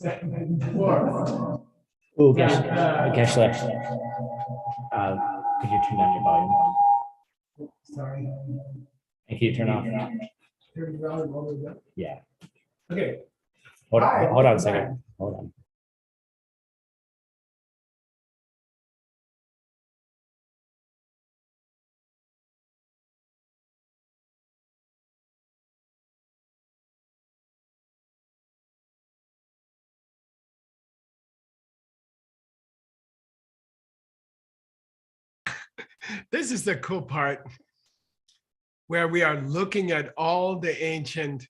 Oh, Geshe, could you turn down your volume? Sorry. And can you turn off? Yeah. Okay. Hold Hi, on a second. Hold on. This is the cool part where we are looking at all the ancient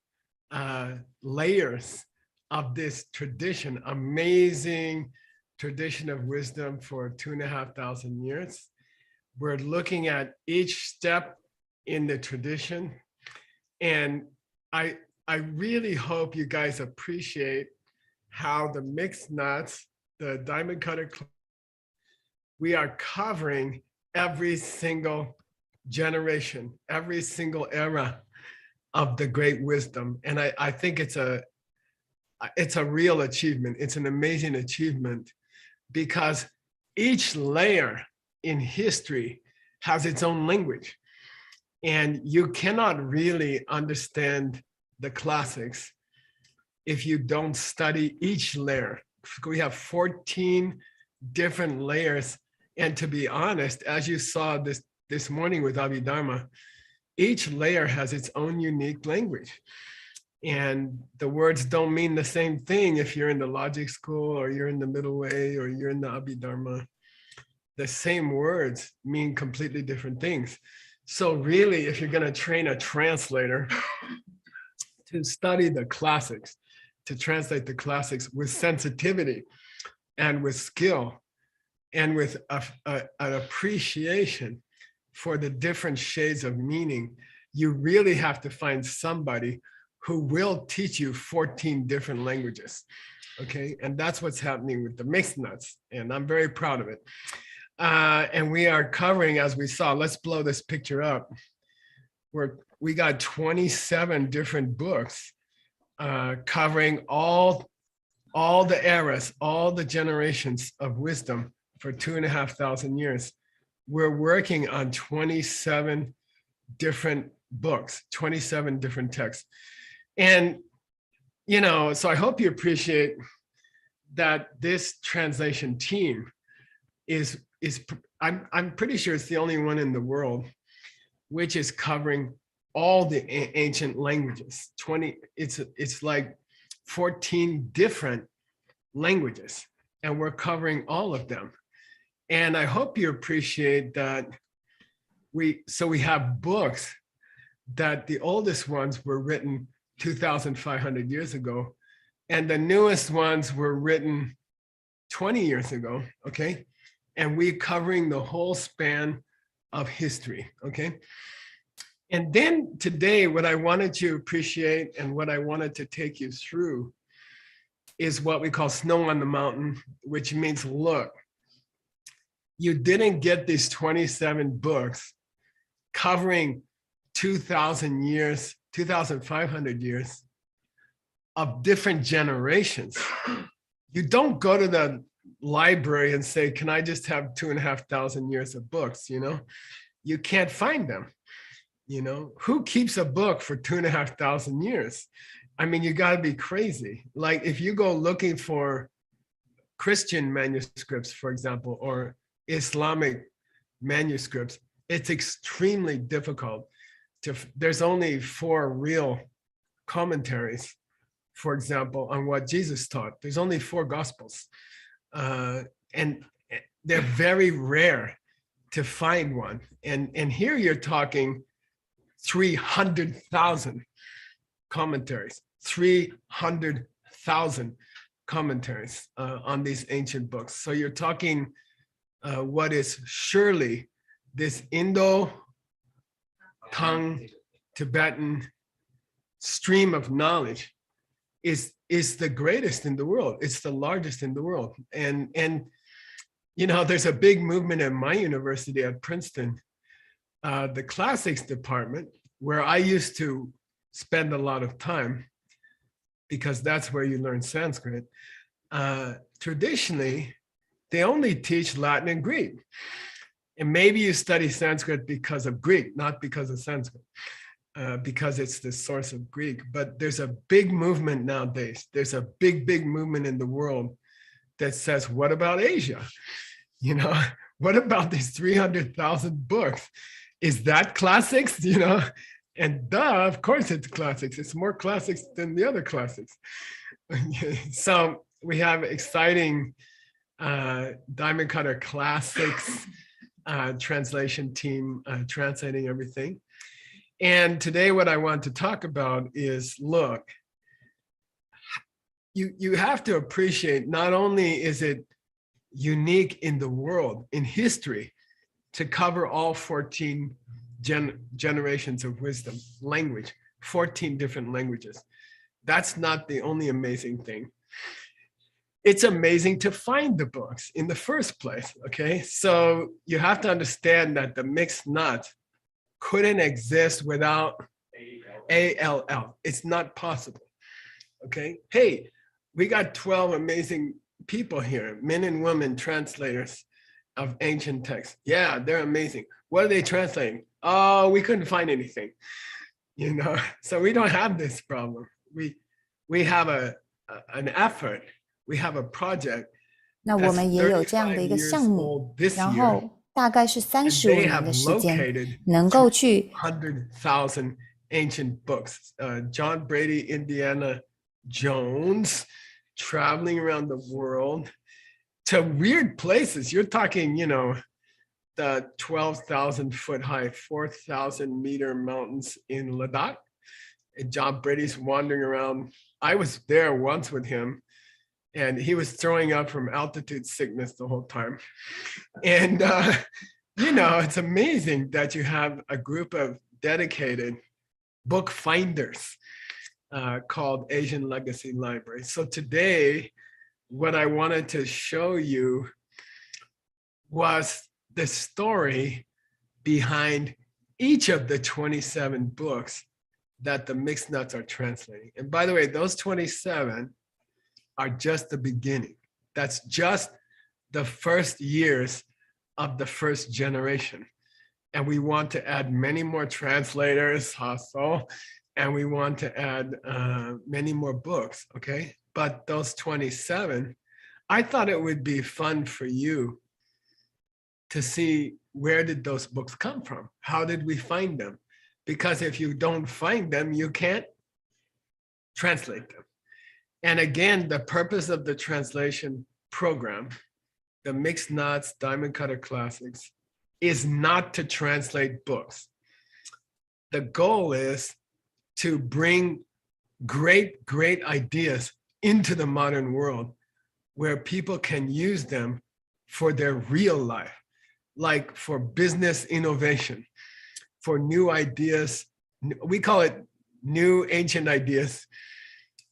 layers of this tradition, amazing tradition of wisdom for 2,500 years. We're looking at each step in the tradition. And I really hope you guys appreciate how the mixed nuts, the diamond cutter, we are covering every single generation, every single era of the great wisdom. And I think it's a real achievement. It's an amazing achievement because each layer in history has its own language. And you cannot really understand the classics if you don't study each layer. We have 14 different layers. And to be honest, as you saw this morning with Abhidharma, each layer has its own unique language. And the words don't mean the same thing if you're in the logic school or you're in the middle way or you're in the Abhidharma. The same words mean completely different things. So really, if you're going to train a translator to study the classics, to translate the classics with sensitivity and with skill and with an appreciation for the different shades of meaning, you really have to find somebody who will teach you 14 different languages, okay? And that's what's happening with the mixed nuts, and I'm very proud of it. And we are covering, as we saw, let's blow this picture up, where we got 27 different books covering all the eras, all the generations of wisdom for 2,500 years. We're working on 27 different books, 27 different texts. And, you know, so I hope you appreciate that this translation team I'm pretty sure it's the only one in the world which is covering all the ancient languages. It's like 14 different languages, and we're covering all of them. And I hope you appreciate that we have books that the oldest ones were written 2,500 years ago, and the newest ones were written 20 years ago, okay? And we're covering the whole span of history, okay? And then today, what I wanted to appreciate and what I wanted to take you through is what we call snow on the mountain, which means, look, you didn't get these 27 books covering 2,000 years, 2,500 years of different generations. You don't go to the library and say, can I just have 2,500 years of books, you know? You can't find them, you know? Who keeps a book for 2,500 years? I mean, you gotta be crazy. Like if you go looking for Christian manuscripts, for example, or Islamic manuscripts, it's extremely difficult there's only 4 real commentaries, for example, on what Jesus taught. There's only 4 gospels. And they're very rare to find one. And here you're talking 300,000 commentaries, 300,000 commentaries on these ancient books. So you're talking what is surely this Indo-Tang Tibetan stream of knowledge is the greatest in the world. It's the largest in the world. And you know, there's a big movement at my university at Princeton, the classics department, where I used to spend a lot of time because that's where you learn Sanskrit. traditionally, they only teach Latin and Greek. And maybe you study Sanskrit because of Greek, not because of Sanskrit, because it's the source of Greek. But there's a big movement nowadays. There's a big movement in the world that says, what about Asia? You know, what about these 300,000 books? Is that classics? You know, and duh, of course it's classics. It's more classics than the other classics. So we have exciting diamond cutter classics translation team translating everything. And today what I want to talk about is, look, you have to appreciate, not only is it unique in the world, in history, to cover all 14 generations of wisdom, language, 14 different languages. That's not the only amazing thing. It's amazing to find the books in the first place, okay? So you have to understand that the mixed nuts couldn't exist without ALL. It's not possible, okay? Hey, we got 12 amazing people here, men and women translators of ancient texts. Yeah, they're amazing. What are they translating? Oh, we couldn't find anything, you know? So we don't have this problem. We have an effort. We have a project 那我们也有这样的一个项目，然后大概是35年的时间，能够去 100,000 ancient books. John Brady, Indiana Jones, traveling around the world to weird places. You're talking, you know, the 12,000 foot high, 4,000 meter mountains in Ladakh. And John Brady's wandering around. I was there once with him, and he was throwing up from altitude sickness the whole time. And, you know, it's amazing that you have a group of dedicated book finders called Asian Legacy Library. So today, what I wanted to show you was the story behind each of the 27 books that the mixed nuts are translating. And by the way, those 27 are just the beginning. That's just the first years of the first generation. And we want to add many more translators, also, and we want to add many more books, okay? But those 27, I thought it would be fun for you to see, where did those books come from? How did we find them? Because if you don't find them, you can't translate them. And again, the purpose of the translation program, the Mixed Nuts Diamond Cutter Classics, is not to translate books. The goal is to bring great ideas into the modern world where people can use them for their real life, like for business innovation, for new ideas. We call it new ancient ideas.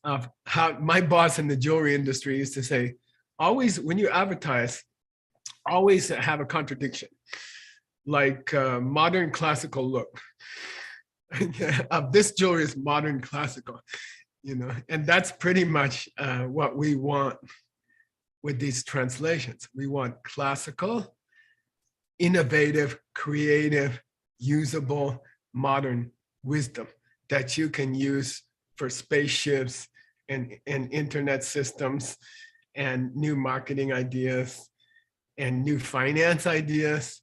Of how my boss in the jewelry industry used to say, always when you advertise, always have a contradiction, like modern classical look. This jewelry is modern classical, you know, and that's pretty much what we want with these translations. We want classical, innovative, creative, usable, modern wisdom that you can use for spaceships and internet systems and new marketing ideas and new finance ideas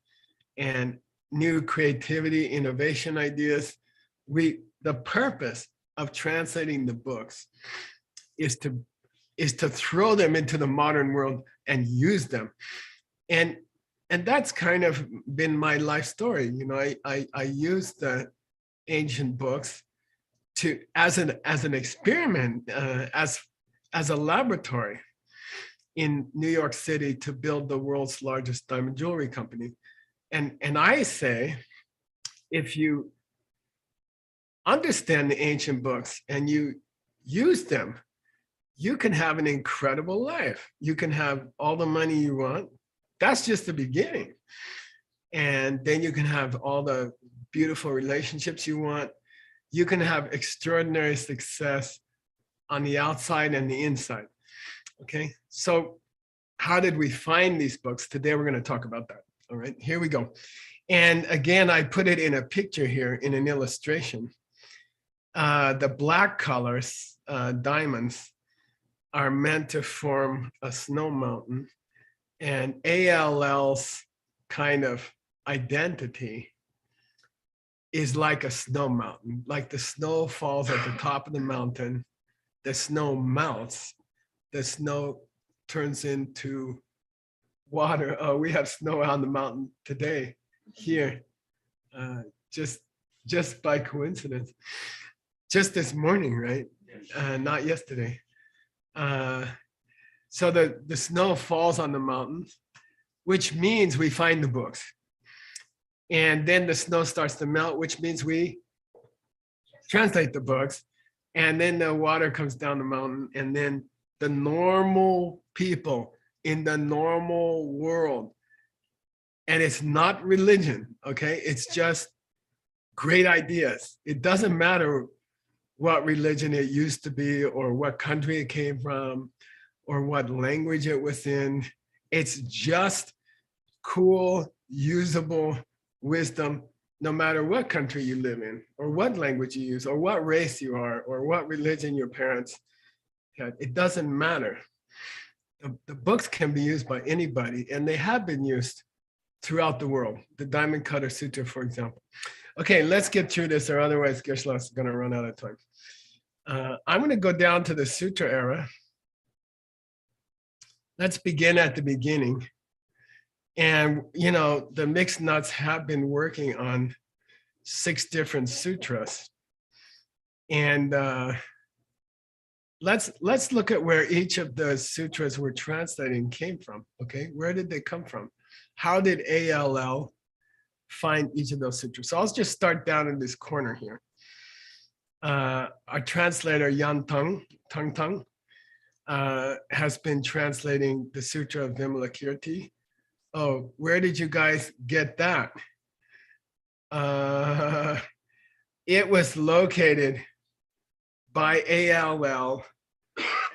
and new creativity, innovation ideas. The purpose of translating the books is to throw them into the modern world and use them. And that's kind of been my life story. You know, I use the ancient books as an experiment, as a laboratory in New York City to build the world's largest diamond jewelry company. And I say, if you understand the ancient books and you use them, you can have an incredible life. You can have all the money you want. That's just the beginning. And then you can have all the beautiful relationships you want. You can have extraordinary success on the outside and the inside. Okay, so how did we find these books? Today we're going to talk about that. All right, here we go. And again, I put it in a picture here in an illustration. The black colors, diamonds, are meant to form a snow mountain, and ALL's kind of identity is like a snow mountain. Like the snow falls at the top of the mountain, the snow melts, the snow turns into water. Oh, we have snow on the mountain today here, just by coincidence, just this morning, right? Not yesterday. So the snow falls on the mountain, which means we find the books. And then the snow starts to melt, which means we translate the books. And then the water comes down the mountain, and then the normal people in the normal world, and it's not religion, okay? It's just great ideas. It doesn't matter what religion it used to be, or what country it came from, or what language it was in. It's just cool, usable wisdom, no matter what country you live in, or what language you use, or what race you are, or what religion your parents had. It doesn't matter. The books can be used by anybody, and they have been used throughout the world. The Diamond Cutter Sutra, for example. Okay, let's get through this, or otherwise Geshe is going to run out of time. I'm going to go down to the Sutra era. Let's begin at the beginning. And, you know, the mixed nuts have been working on 6 different sutras. And let's look at where each of the sutras we're translating came from, okay? Where did they come from? How did ALL find each of those sutras? So I'll just start down in this corner here. Our translator, Tang, has been translating the Sutra of Mlakirti. Oh, where did you guys get that? It was located by ALL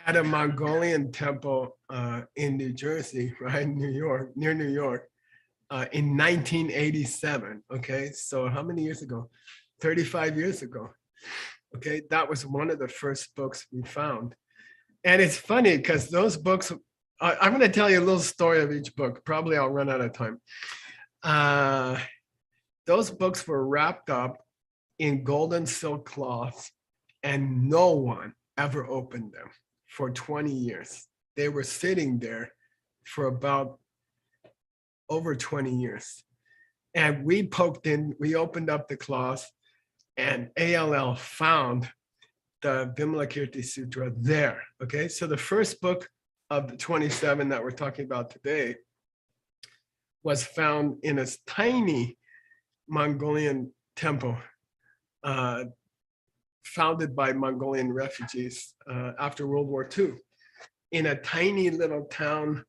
at a Mongolian temple in New Jersey, right? New York, near New York, in 1987. Okay, so how many years ago? 35 years ago. Okay, that was one of the first books we found. And it's funny because those books, I'm going to tell you a little story of each book. Probably I'll run out of time. Those books were wrapped up in golden silk cloths, and no one ever opened them for 20 years. They were sitting there for about over 20 years. And we poked in, we opened up the cloths, and ALL found the Mlakirti Sutra there, okay? So the first book of the 27 that we're talking about today was found in a tiny Mongolian temple founded by Mongolian refugees after World War II in a tiny little town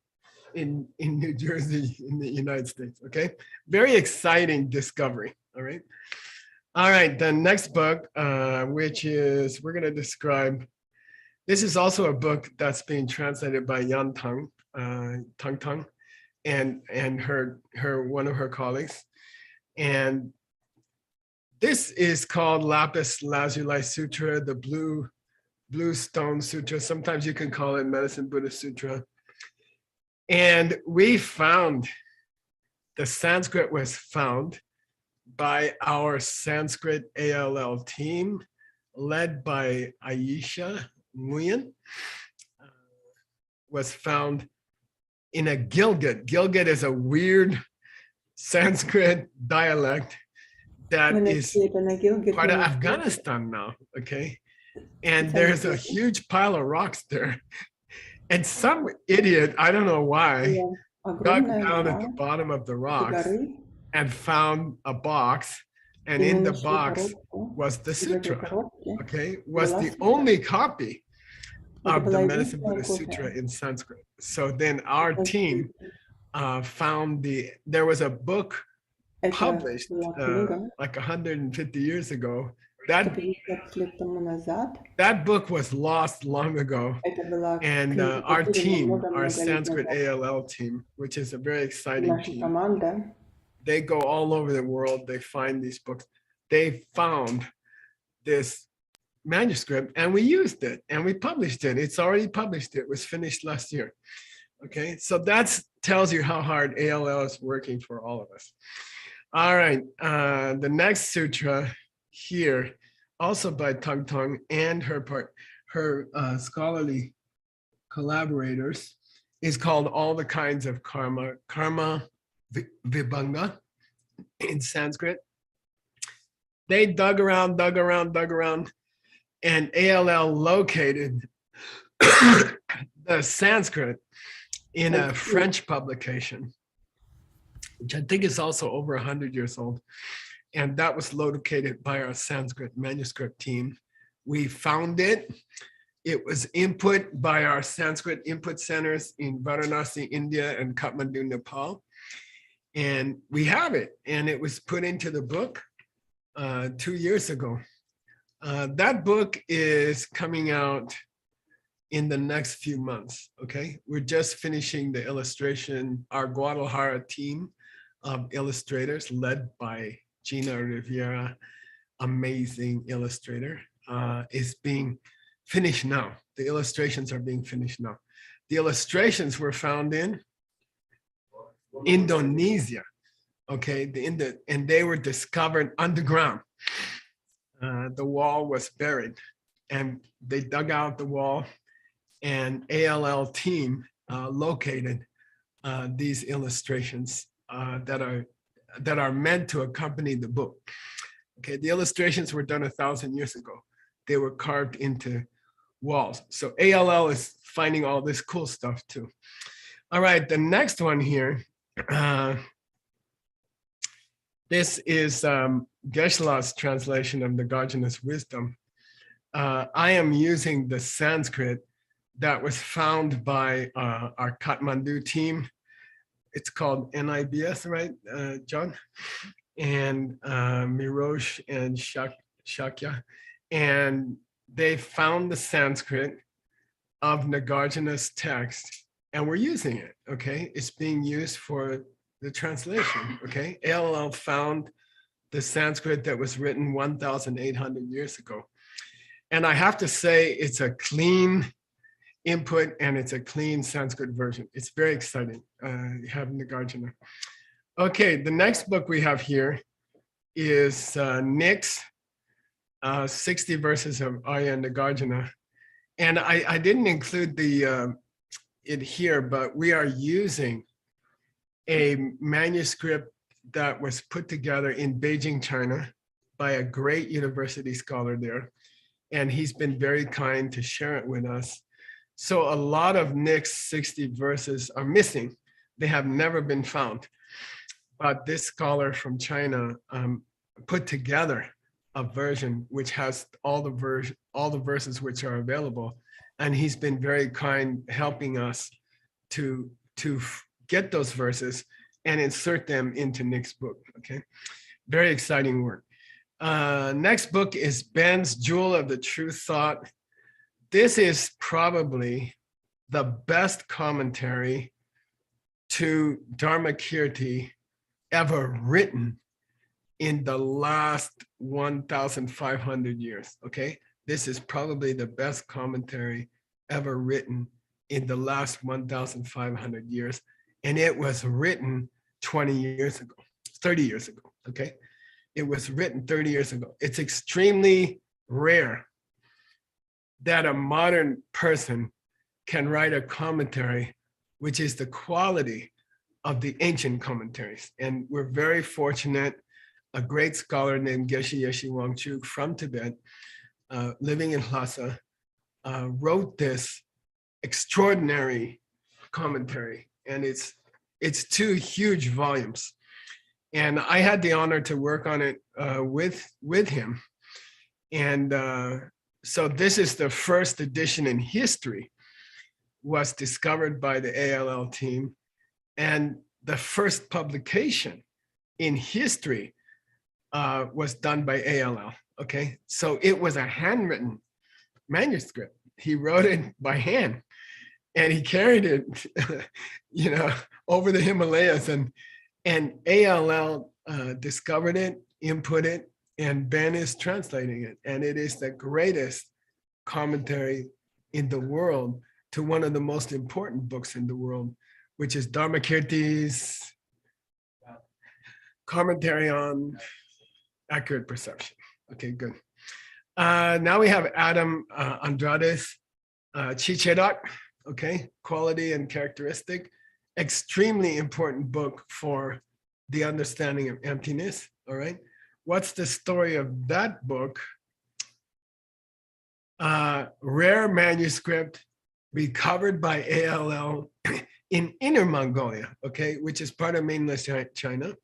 in New Jersey in the United States, okay? Very exciting discovery, all right? All right, the next book, which is, we're gonna describe, this is also a book that's being translated by Tang, and her one of her colleagues. And this is called Lapis Lazuli Sutra, the blue stone sutra. Sometimes you can call it Medicine Buddha Sutra. And we found, the Sanskrit was found by our Sanskrit ALL team, led by Ayesha Nguyen, was found in a Gilgit. Gilgit is a weird Sanskrit dialect that is part of Afghanistan now, okay? And there's a huge pile of rocks there. And some idiot, I don't know why, dug down at the bottom of the rocks and found a box, and in the box was the sutra, okay? Was the only copy of the Medicine Buddha Sutra in Sanskrit. So then our team found there was a book published like 150 years ago, That 150 лет тому назад. That book was lost long ago. Это была And книга, our потерянная team, много-много our лет Sanskrit назад. ALL team, which is a very exciting Наша team, команда, they go all over the world. They find these books. They found this manuscript and we used it and we published it. It's already published. It was finished last year. Okay, so that tells you how hard ALL is working for all of us. All right, the next sutra here, also by Tung Tung and her scholarly collaborators, is called All the Kinds of Karma, Karma Vibhanga in Sanskrit. They dug around, and ALL located the Sanskrit in a French publication, which I think is also over 100 years old. And that was located by our Sanskrit manuscript team. We found it. It was input by our Sanskrit input centers in Varanasi, India, and Kathmandu, Nepal. And we have it. And it was put into the book 2 years ago. That book is coming out in the next few months, okay? We're just finishing the illustration. Our Guadalajara team of illustrators led by Gina Rivera, amazing illustrator, is being finished now. The illustrations are being finished now. The illustrations were found in Indonesia, okay? And they were discovered underground. The wall was buried and they dug out the wall, and ALL team located these illustrations that are meant to accompany the book. Okay, the illustrations were done 1,000 years ago. They were carved into walls. So ALL is finding all this cool stuff too. All right, the next one here. This is Geshe-la's translation of the Nagarjuna's wisdom. I am using the Sanskrit that was found by our Kathmandu team. It's called NIBS, right, John? And Mirosh and Shakya. And they found the Sanskrit of Nagarjuna's text, and we're using it, okay? It's being used for the translation, okay? ALL found the Sanskrit that was written 1,800 years ago. And I have to say, it's a clean input and it's a clean Sanskrit version. It's very exciting having Nagarjuna. Okay, the next book we have here is Nick's 60 Verses of Arya Nagarjuna. And I didn't include it here, but we are using a manuscript that was put together in Beijing, China by a great university scholar there. And he's been very kind to share it with us. So a lot of Nick's 60 verses are missing. They have never been found. But this scholar from China put together a version which has all the verses which are available. And he's been very kind helping us to get those verses and insert them into Nick's book, okay? Very exciting work. Next book is Ben's Jewel of the True Thought. This is probably the best commentary to Dharmakirti ever written in the last 1,500 years, okay? This is probably the best commentary ever written in the last 1,500 years. And it was written 20 years ago, 30 years ago, okay? It was written 30 years ago. It's extremely rare that a modern person can write a commentary which is the quality of the ancient commentaries. And we're very fortunate. A great scholar named Geshe Wangchuk from Tibet, living in Lhasa, wrote this extraordinary commentary. And it's 2 huge volumes. And I had the honor to work on it with him. And so this is the first edition in history, was discovered by the ALL team. And the first publication in history was done by ALL. Okay, so it was a handwritten manuscript. He wrote it by hand, and he carried it, over the Himalayas, and ALL discovered it, input it, and Ben is translating it, and it is the greatest commentary in the world to one of the most important books in the world, which is Dharmakirti's commentary on accurate perception. Okay, good. Now we have Adam Andrade's Chichedak, okay, quality and characteristic, extremely important book for the understanding of emptiness, all right? What's the story of that book? Rare manuscript recovered by ALL in Inner Mongolia, okay, which is part of mainland China,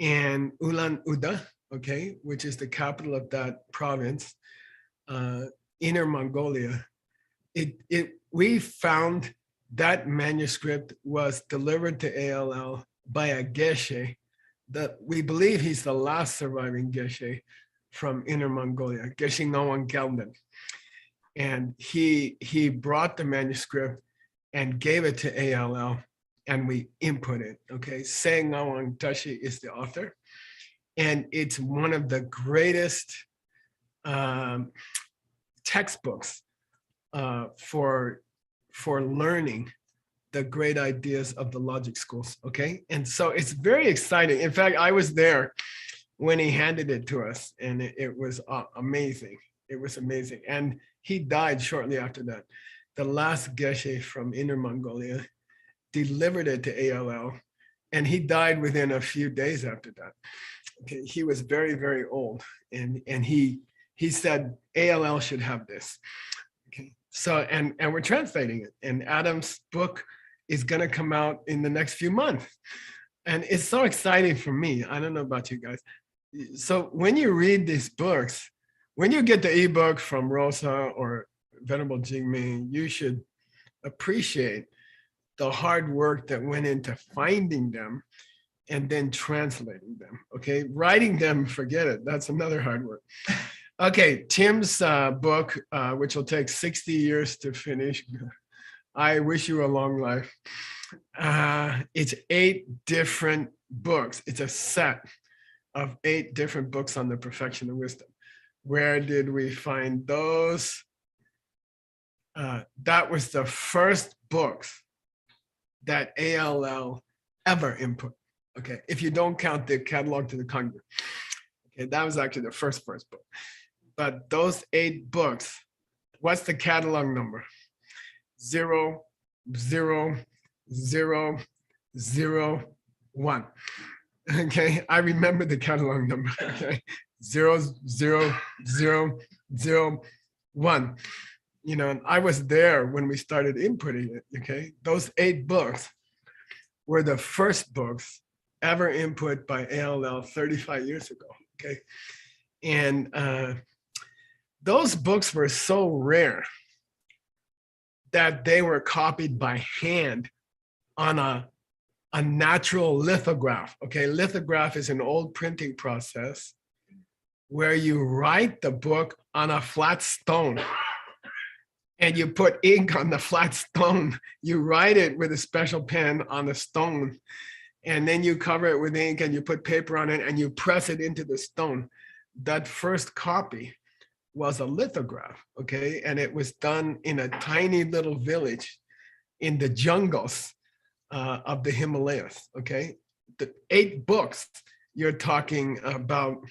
and Ulan-Ude, okay, which is the capital of that province, Inner Mongolia. We found that manuscript was delivered to ALL by a Geshe that we believe he's the last surviving Geshe from Inner Mongolia, Geshe Michael. And he brought the manuscript and gave it to ALL, and we input it, okay? Se Ngawang Tashi is the author, and it's one of the greatest textbooks for learning the great ideas of the logic schools, okay? And so it's very exciting. In fact, I was there when he handed it to us, and it was amazing. It was amazing. And he died shortly after that. The last Geshe from Inner Mongolia delivered it to ALL, and he died within a few days after that. Okay, he was very, very old, and he said ALL should have this. Okay, so and we're translating it, and Adam's book is going to come out in the next few months, and it's so exciting for me. I don't know about you guys. So when you read these books, when you get the ebook from Rosa or Venerable Jigme, you should appreciate the hard work that went into finding them and then translating them, okay? Writing them, forget it, that's another hard work. Okay, Tim's book, which will take 60 years to finish. I wish you a long life. It's 8 different books. It's a set of 8 different books on the perfection of wisdom. Where did we find those? That was the first books that ALL ever input. Okay, if you don't count the catalog to the Congress. Okay, that was actually the first book. But those 8 books, what's the catalog number? 0, 0, 0, 0, 1. Okay, I remember the catalog number. Okay, 0, 0, 0, 0, 1. You know, I was there when we started inputting it. Okay, those 8 books were the first books ever input by ALL 35 years ago. Okay, and those books were so rare that they were copied by hand on a natural lithograph. Okay, lithograph is an old printing process where you write the book on a flat stone and you put ink on the flat stone. You write it with a special pen on the stone, and then you cover it with ink and you put paper on it and you press it into the stone. That first copy was a lithograph, okay? And it was done in a tiny little village in the jungles of the Himalayas, okay? The 8 books, you're talking about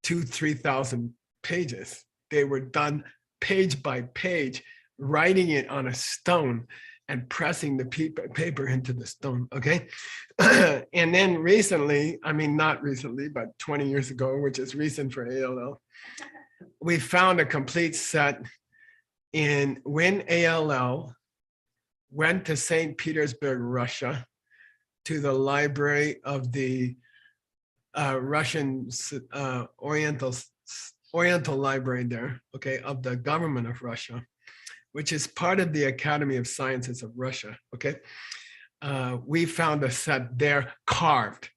2,000-3,000 pages. They were done page by page, writing it on a stone and pressing the paper into the stone, okay? And then recently, I mean, not recently, but 20 years ago, which is recent for ALL, we found a complete set when ALL went to St. Petersburg, Russia, to the library of the Russian Oriental library there, okay, of the government of Russia, which is part of the Academy of Sciences of Russia, okay? We found a set there carved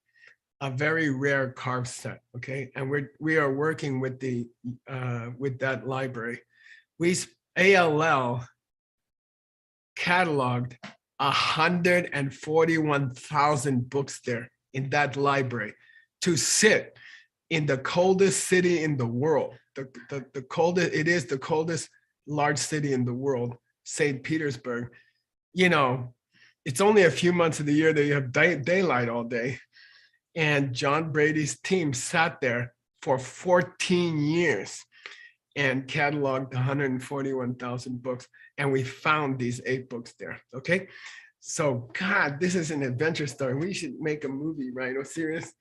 a very rare carved set, okay? And we are working with with that library. ALL cataloged 141,000 books there in that library to sit in the coldest city in the world. The coldest, it is the coldest large city in the world, St. Petersburg. You know, it's only a few months of the year that you have daylight all day. And John Brady's team sat there for 14 years and cataloged 141,000 books. And we found these 8 books there, okay? So, God, this is an adventure story. We should make a movie, right? Oh, serious?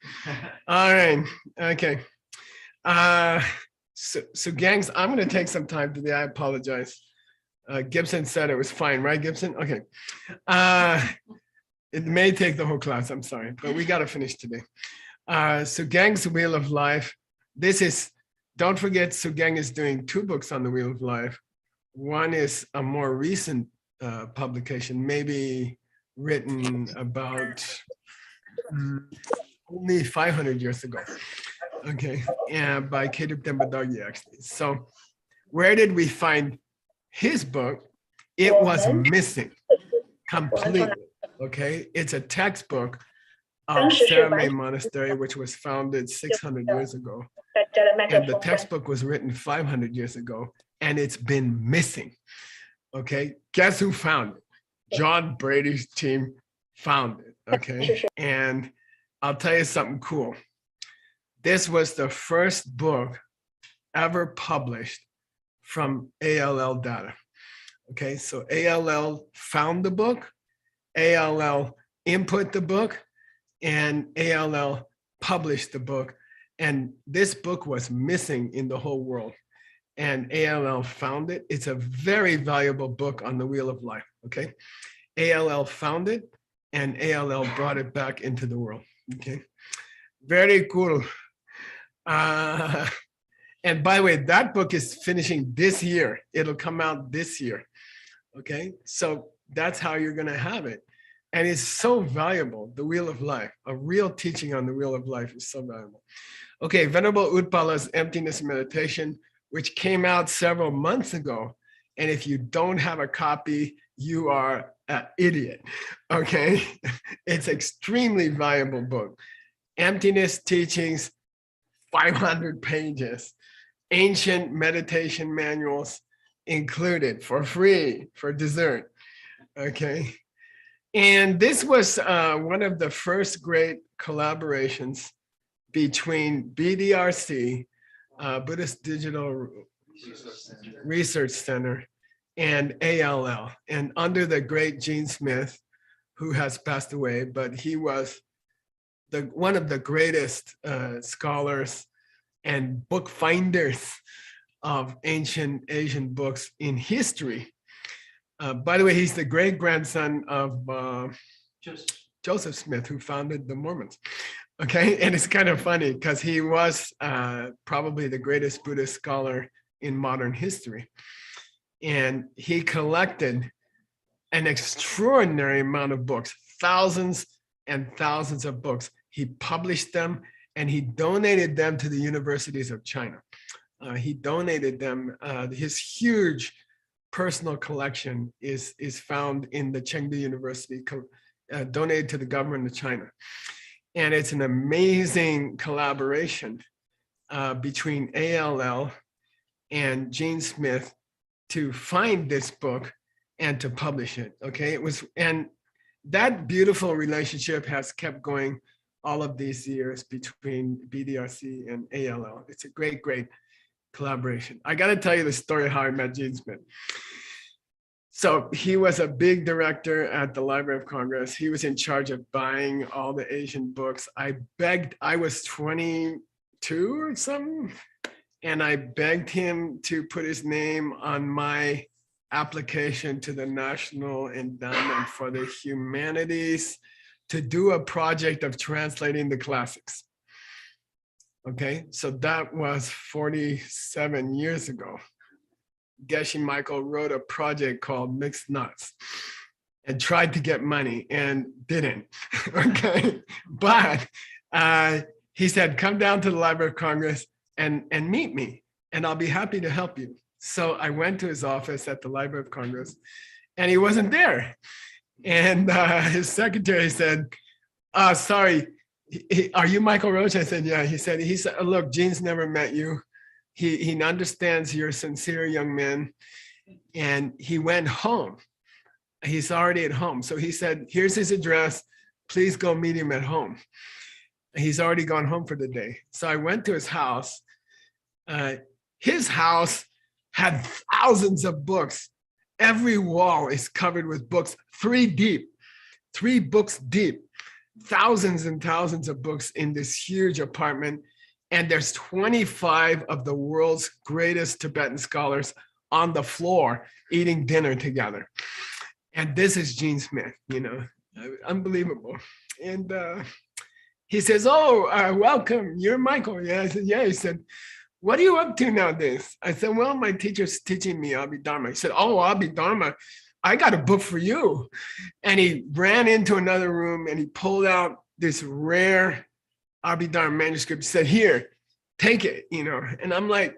All right, okay. So gangs, I'm gonna take some time today, I apologize. Gibson said it was fine, right, Gibson? Okay. It may take the whole class, I'm sorry, but we gotta finish today. So Gang's Wheel of Life. This is, don't forget, Sugang is doing 2 books on the Wheel of Life. One is a more recent publication, maybe written about only 500 years ago. Okay, and by Kedub Dembadagi, actually. So where did we find his book? It was missing completely. Okay, it's a textbook of Serame Monastery, which was founded 600 years ago. And the textbook was written 500 years ago, and it's been missing. Okay, guess who found it? John Brady's team found it. Okay, and I'll tell you something cool. This was the first book ever published from ALL data. Okay, so ALL found the book, ALL input the book, and ALL published the book. And this book was missing in the whole world. And ALL found it. It's a very valuable book on the Wheel of Life, okay? ALL found it, and ALL brought it back into the world, okay? Very cool. And by the way, that book is finishing this year. It'll come out this year, okay? So that's how you're gonna have it. And it's so valuable, the Wheel of Life. A real teaching on the Wheel of Life is so valuable. Okay, Venerable Utpala's Emptiness Meditation, which came out several months ago. And if you don't have a copy, you are an idiot, okay? It's extremely valuable book. Emptiness Teachings, 500 pages. Ancient meditation manuals included for free, for dessert, okay? And this was one of the first great collaborations between BDRC, Buddhist Digital Research Center, and ALL. And under the great Gene Smith, who has passed away, but he was one of the greatest scholars and book finders of ancient Asian books in history. By the way, he's the great grandson of Joseph Smith, who founded the Mormons. Okay, and it's kind of funny because he was probably the greatest Buddhist scholar in modern history. And he collected an extraordinary amount of books, thousands and thousands of books. He published them and he donated them to the universities of China. He donated them, his huge personal collection is found in the Chengdu University, donated to the government of China. And it's an amazing collaboration between ALL and Gene Smith to find this book and to publish it, okay? And that beautiful relationship has kept going all of these years between BDRC and ALL. It's a great, great collaboration. I gotta tell you the story of how I met Gene Smith. So he was a big director at the Library of Congress. He was in charge of buying all the Asian books. I was 22 or something, and I begged him to put his name on my application to the National Endowment for the Humanities to do a project of translating the classics. Okay, so that was 47 years ago. Geshe Michael wrote a project called Mixed Nuts and tried to get money and didn't, okay? But he said, come down to the Library of Congress and meet me, and I'll be happy to help you. So I went to his office at the Library of Congress, and he wasn't there. And his secretary said, sorry, are you Michael Roach? I said, yeah. He said, look, Gene's never met you. He understands you're a sincere young man. And he went home. He's already at home. So he said, here's his address. Please go meet him at home. He's already gone home for the day. So I went to his house. His house had thousands of books. Every wall is covered with books, 3 books deep, thousands and thousands of books in this huge apartment. And there's 25 of the world's greatest Tibetan scholars on the floor eating dinner together. And this is Gene Smith, you know, unbelievable. And he says, oh, welcome, you're Michael. Yeah, I said, yeah. He said, what are you up to nowadays? I said, well, my teacher's teaching me Abhidharma. He said, oh, Abhidharma, I got a book for you. And he ran into another room and he pulled out this rare Abhidharma manuscript. He said, here, take it, you know. And I'm like,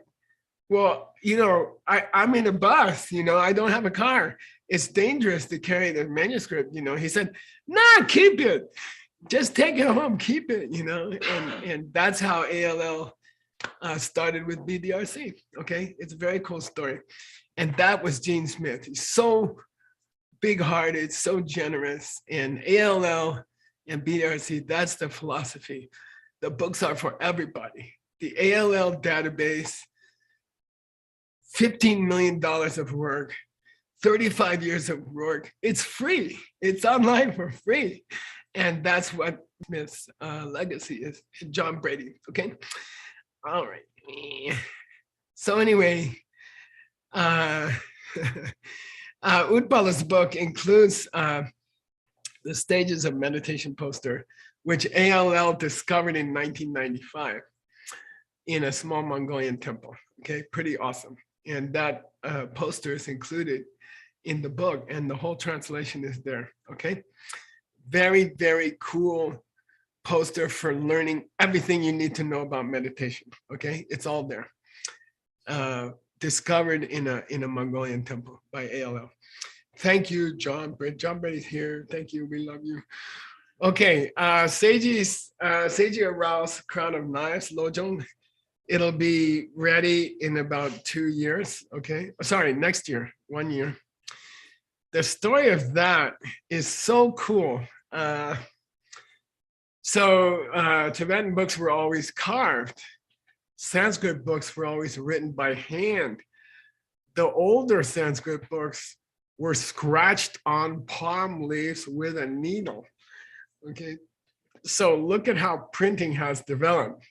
well, you know, I'm in a bus, you know, I don't have a car. It's dangerous to carry the manuscript, you know. He said, nah, keep it. Just take it home, keep it, you know. And that's how ALL started with BDRC, okay? It's a very cool story. And that was Gene Smith. He's so big-hearted, so generous. And ALL and BDRC, that's the philosophy. The books are for everybody. The ALL database, $15 million of work, 35 years of work. It's free. It's online for free. And that's what Smith's legacy is, John Brady, okay? All right. So anyway, Utpala's book includes the stages of meditation poster, which ALL discovered in 1995 in a small Mongolian temple. Okay, pretty awesome. And that poster is included in the book, and the whole translation is there. Okay, very, very cool poster for learning everything you need to know about meditation. Okay, it's all there. Discovered in a Mongolian temple by ALL. Thank you, John Brady. John Brady's here. Thank you. We love you. Okay, Seiji Arouse Crown of Knives, Lojong. It'll be ready in about 2 years. Okay, sorry, next year, 1 year. The story of that is so cool. Tibetan books were always carved. Sanskrit books were always written by hand. The older Sanskrit books were scratched on palm leaves with a needle. Okay, so look at how printing has developed.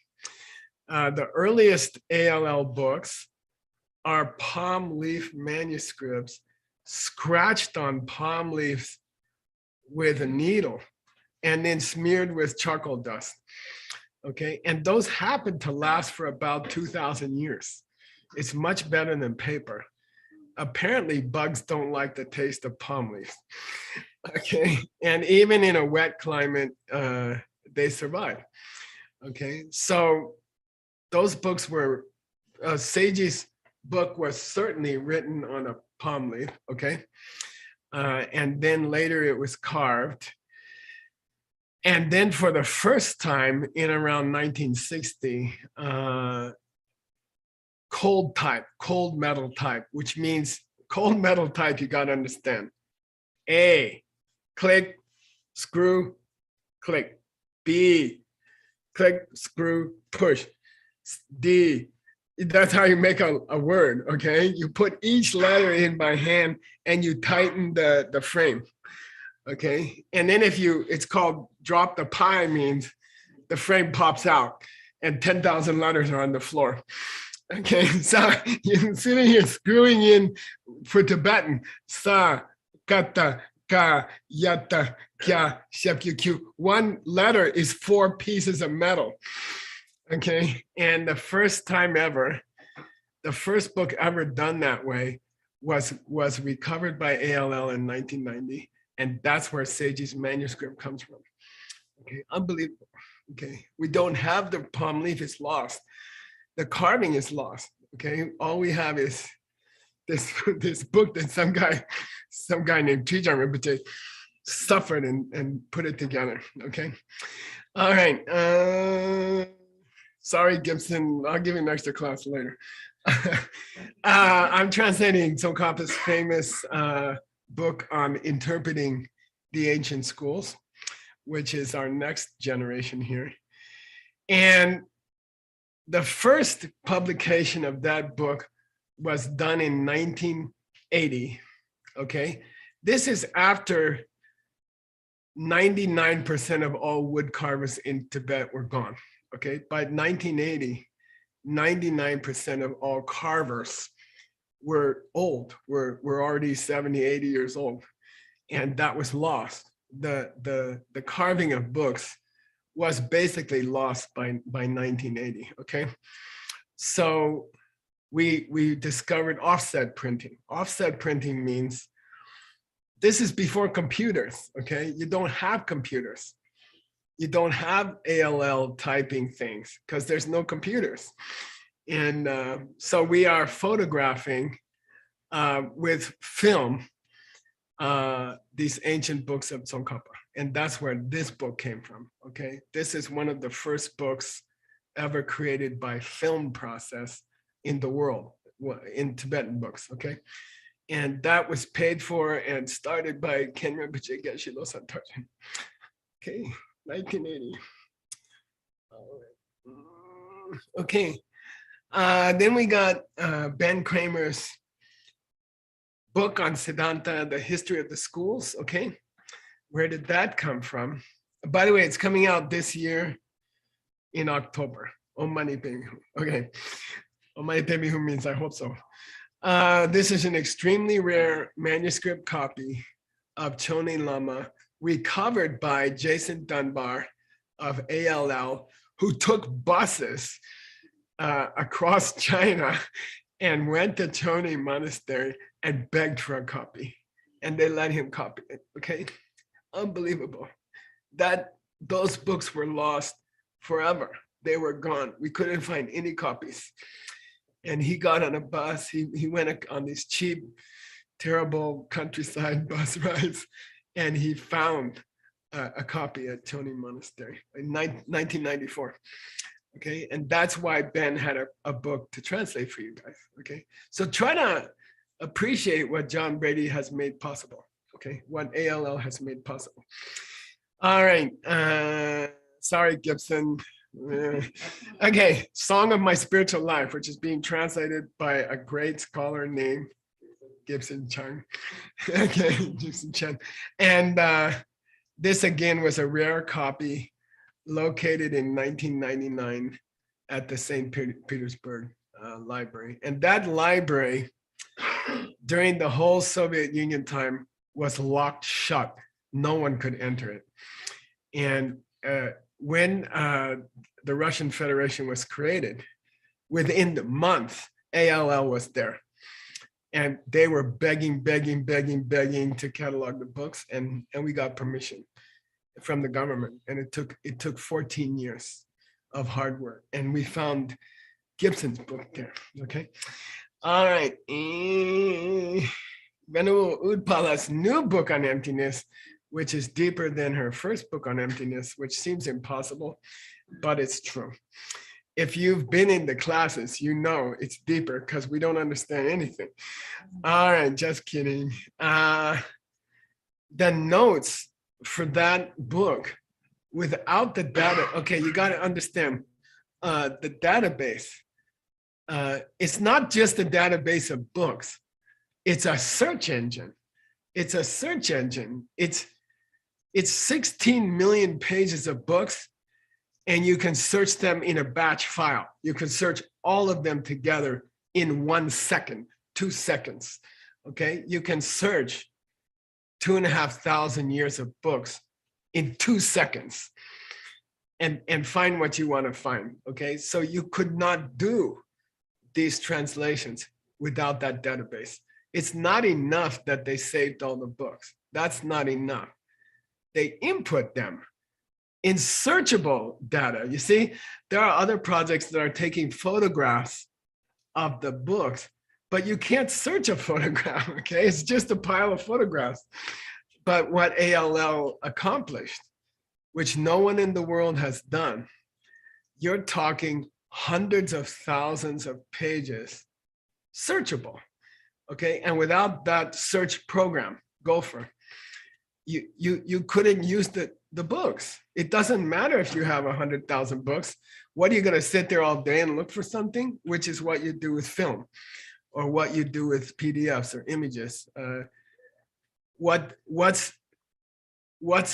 The earliest ALL books are palm leaf manuscripts scratched on palm leaves with a needle and then smeared with charcoal dust. Okay, and those happen to last for about 2,000 years. It's much better than paper. Apparently, bugs don't like the taste of palm leaves. Okay, and even in a wet climate, they survive. Okay, so those books were, Seiji's book was certainly written on a palm leaf, okay? And then later it was carved. And then for the first time in around 1960, cold metal type, which means cold metal type, you gotta understand. A, click, screw, click. B, click, screw, push. D, that's how you make a word, okay? You put each letter in by hand and you tighten the frame, okay? And then it's called drop the pie, means the frame pops out and 10,000 letters are on the floor. Okay, so you're sitting here screwing in for Tibetan, sa, kata, ka, yata, kya, shepkyu. One letter is 4 pieces of metal. Okay, and the first time ever, the first book ever done that way was recovered by ALL in 1990, and that's where Seiji's manuscript comes from. Okay, unbelievable. Okay, we don't have the palm leaf, it's lost. The carving is lost. Okay, all we have is this book that some guy named Chang Rinpoche suffered and put it together. Okay, all right. Sorry, Gibson. I'll give you an extra class later. I'm translating Tsongkhapa's famous book on interpreting the ancient schools, which is our next generation here. And the first publication of that book was done in 1980. Okay, this is after 99% of all wood carvers in Tibet were gone. Okay, by 1980, 99% of all carvers were old, were already 70, 80 years old, and that was lost. The carving of books was basically lost by 1980. Okay, so we discovered offset printing. Offset printing means this is before computers. Okay, you don't have computers. You don't have ALL typing things because there's no computers. And so we are photographing with film these ancient books of Tsongkhapa. And that's where this book came from, okay? This is one of the first books ever created by film process in the world, in Tibetan books, okay? And that was paid for and started by Ken Rinpoche Geshe Michael Roach. Okay, 1980. All right. Okay, then we got Ben Kramer's book on Siddhanta, the history of the schools, okay? Where did that come from? By the way, it's coming out this year in October. Om Mani Padme Hum. Okay. Om Mani Padme Hum means I hope so. This is an extremely rare manuscript copy of Chonin Lama recovered by Jason Dunbar of ALL, who took buses across China and went to Chonin Monastery and begged for a copy. And they let him copy it, okay? Unbelievable. Those books were lost forever. They were gone. We couldn't find any copies. And he got on a bus. He went on these cheap, terrible countryside bus rides, and he found a copy at Chonin Monastery in 1994. Okay, and that's why Ben had a book to translate for you guys. Okay, so try to appreciate what John Brady has made possible. Okay, what ALL has made possible. All right, sorry, Gibson. Okay, Song of My Spiritual Life, which is being translated by a great scholar named Gibson Chang. Okay, Gibson Chang. And this again was a rare copy located in 1999 at the St. Petersburg Library. And that library, during the whole Soviet Union time, was locked shut. No one could enter it. And when the Russian Federation was created, within the month, ALL was there. And they were begging to catalog the books, and we got permission from the government. And it took 14 years of hard work. And we found Gibson's book there, okay? All right. Venerable Udpala's new book on emptiness, which is deeper than her first book on emptiness, which seems impossible, but it's true. If you've been in the classes, you know it's deeper because we don't understand anything. All right, just kidding. The notes for that book, without the data, okay, you got to understand the database. It's not just a database of books. It's a search engine. It's a search engine. It's 16 million pages of books, and you can search them in a batch file. You can search all of them together in 1 second, 2 seconds, okay? You can search 2,500 years of books in 2 seconds and find what you want to find, okay? So you could not do these translations without that database. It's not enough that they saved all the books. That's not enough. They input them, in searchable data. You see, there are other projects that are taking photographs of the books, but you can't search a photograph, okay? It's just a pile of photographs. But what ALL accomplished, which no one in the world has done, you're talking hundreds of thousands of pages searchable, okay? And without that search program, Gopher, you couldn't use the books. It doesn't matter if you have 100,000 books. What are you gonna sit there all day and look for something? Which is what you do with film or what you do with PDFs or images. What's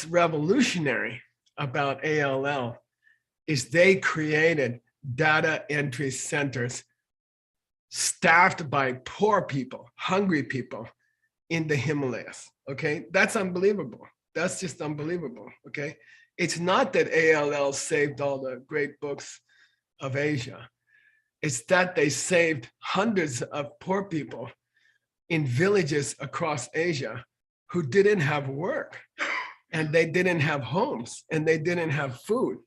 revolutionary about ALL is they created data entry centers staffed by poor people, hungry people in the Himalayas, okay? That's unbelievable. That's just unbelievable, okay? It's not that ALL saved all the great books of Asia. It's that they saved hundreds of poor people in villages across Asia who didn't have work and they didn't have homes and they didn't have food.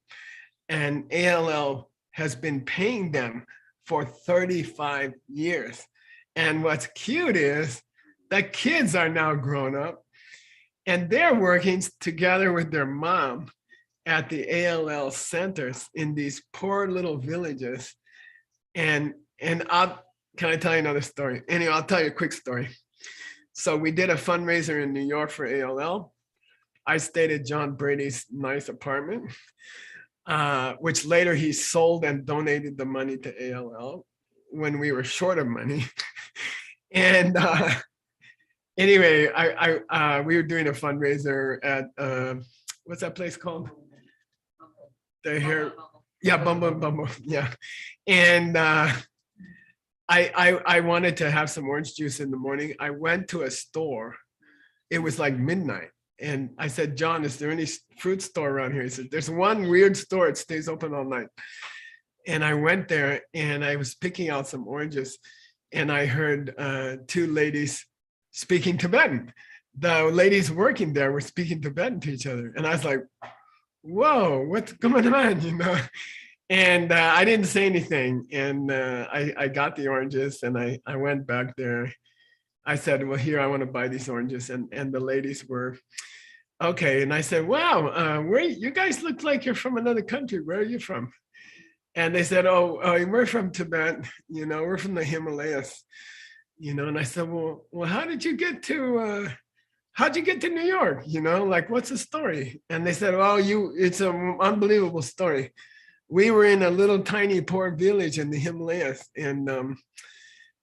And ALL has been paying them for 35 years. And what's cute is that kids are now grown up and they're working together with their mom at the ALL centers in these poor little villages. And can I tell you another story? Anyway, I'll tell you a quick story. So we did a fundraiser in New York for ALL. I stayed at John Brady's nice apartment, which later he sold and donated the money to ALL when we were short of money. And anyway, we were doing a fundraiser at, what's that place called? The hair, yeah, Bumble, yeah. And I wanted to have some orange juice in the morning. I went to a store. It was like midnight. And I said, John, is there any fruit store around here? He said, there's one weird store. It stays open all night. And I went there and I was picking out some oranges. And I heard two ladies speaking Tibetan. The ladies working there were speaking Tibetan to each other. And I was like, whoa, what's going on, you know? And I didn't say anything. And I got the oranges and I went back there. I said, well, here, I want to buy these oranges. And the ladies were, okay. And I said, wow, where you guys look like you're from another country. Where are you from? And they said, oh, we're from Tibet. You know, we're from the Himalayas. You know, and I said, well, how'd you get to New York? You know, like, what's the story? And they said, well, it's an unbelievable story. We were in a little tiny poor village in the Himalayas. And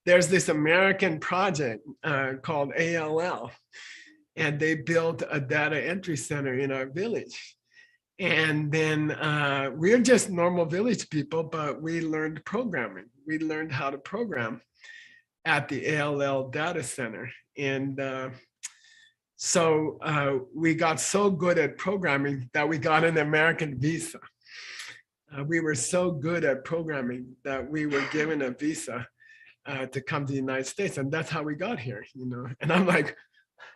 there's this American project called ALL. And they built a data entry center in our village. And then we're just normal village people, but we learned programming. We learned how to program at the ALL data center. And so we got so good at programming that we got an American visa. We were so good at programming that we were given a visa to come to the United States. And that's how we got here, you know. And I'm like,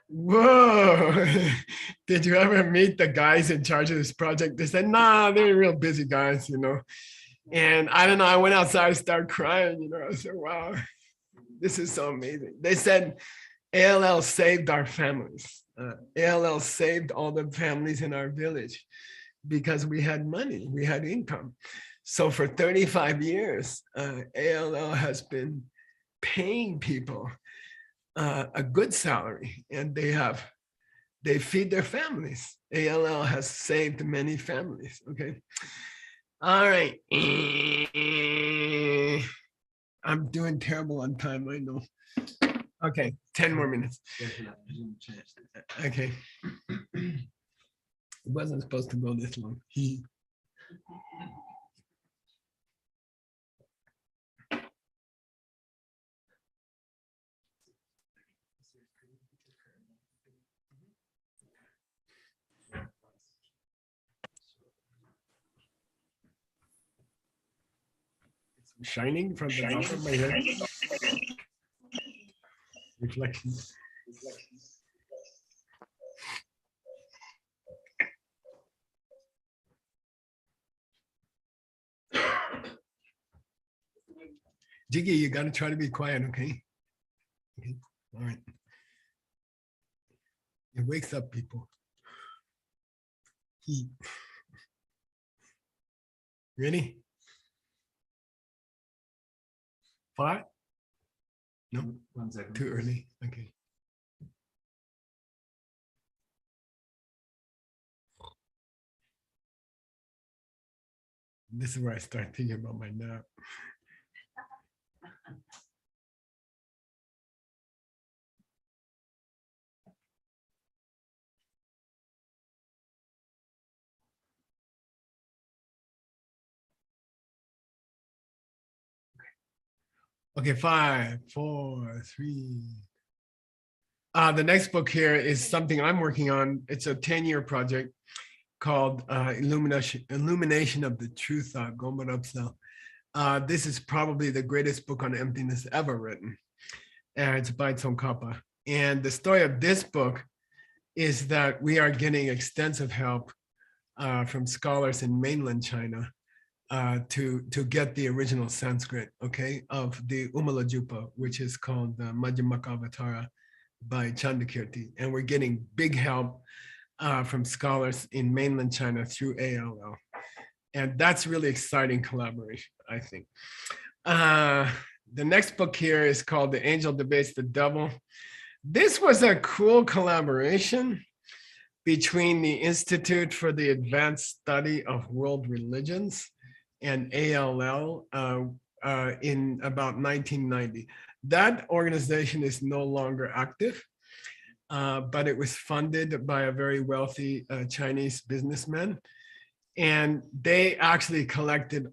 whoa, did you ever meet the guys in charge of this project? They said, nah, they're real busy guys, you know. And I don't know, I went outside and started crying, you know. I said, wow, this is so amazing. They said, ALL saved our families. ALL saved all the families in our village because we had money, we had income. So for 35 years, ALL has been paying people a good salary, and they feed their families. ALL has saved many families, okay? All right. I'm doing terrible on time, I know. Okay, 10 more minutes. Okay. It wasn't supposed to go this long. It's shining from the top of my head. Reflection. Jiggy, you got to try to be quiet, okay? Okay, all right. It wakes up people. Ready? 5? No, 1 second. too early. Okay. This is where I start thinking about my nap. Okay, 5, 4, 3. The next book here is something I'm working on. It's a 10-year project called Illumination of the True Thought. This is probably the greatest book on emptiness ever written. It's by Tsongkhapa. And the story of this book is that we are getting extensive help from scholars in mainland China to get the original Sanskrit, okay, of the Umalajupa, which is called the Madhyamakavatara by Chandakirti. And we're getting big help from scholars in mainland China through ALL. And that's really exciting collaboration, I think. The next book here is called The Angel Debates the Devil. This was a cool collaboration between the Institute for the Advanced Study of World Religions and ALL in about 1990. That organization is no longer active, but it was funded by a very wealthy Chinese businessman. And they actually collected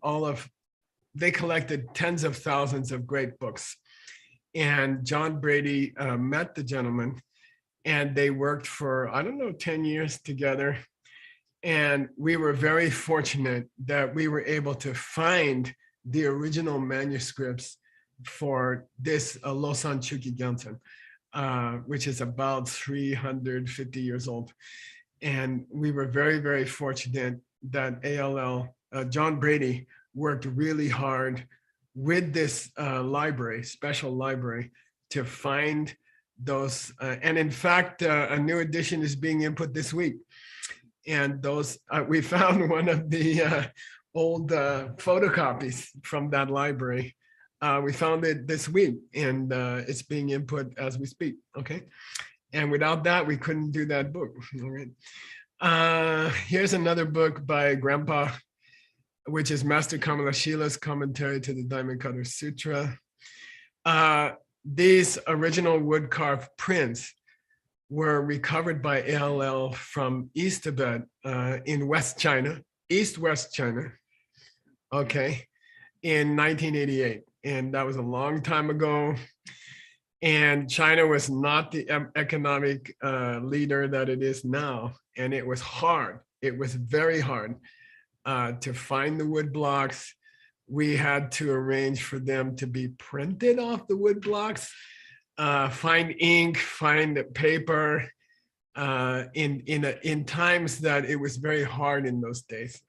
tens of thousands of great books. And John Brady met the gentleman, and they worked for, I don't know, 10 years together. And we were very fortunate that we were able to find the original manuscripts for this Losan Chuki Gyaltsen, which is about 350 years old. And we were very, very fortunate that ALL, John Brady, worked really hard with this library, special library, to find those. And in fact, a new edition is being input this week. And those, we found one of the old photocopies from that library. We found it this week, and it's being input as we speak, okay? And without that, we couldn't do that book, all right? Here's another book by Grandpa, which is Master Kamala Sheila's commentary to the Diamond Cutter Sutra. These original wood carved prints were recovered by ALL from East Tibet in West China, East-West China, okay, in 1988. And that was a long time ago. And China was not the economic leader that it is now. And it was hard. It was very hard to find the wood blocks. We had to arrange for them to be printed off the wood blocks, find ink, find paper, in times that it was very hard in those days.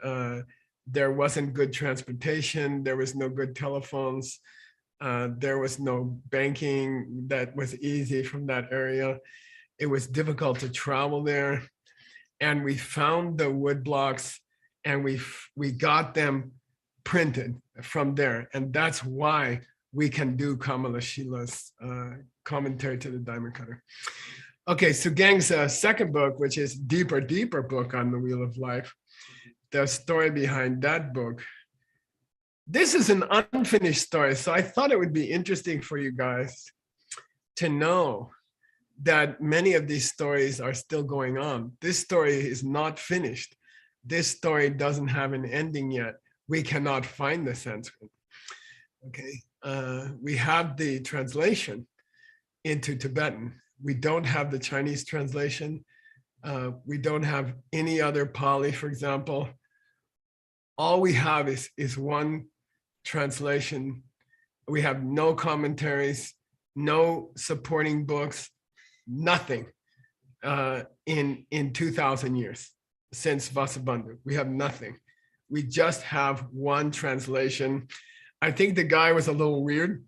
There wasn't good transportation. There was no good telephones. There was no banking that was easy from that area. It was difficult to travel there. And we found the wood blocks, and we got them printed from there. And that's why we can do Kamala Sheila's commentary to the Diamond Cutter. Okay, so Gang's second book, which is Deeper book on the Wheel of Life, the story behind that book. This is an unfinished story, so I thought it would be interesting for you guys to know that many of these stories are still going on. This story is not finished. This story doesn't have an ending yet. We cannot find the Sanskrit. Okay, we have the translation into Tibetan. We don't have the Chinese translation. We don't have any other Pali, for example. All we have is one translation. We have no commentaries, no supporting books, nothing in 2,000 years since Vasubandhu. We have nothing. We just have one translation. I think the guy was a little weird.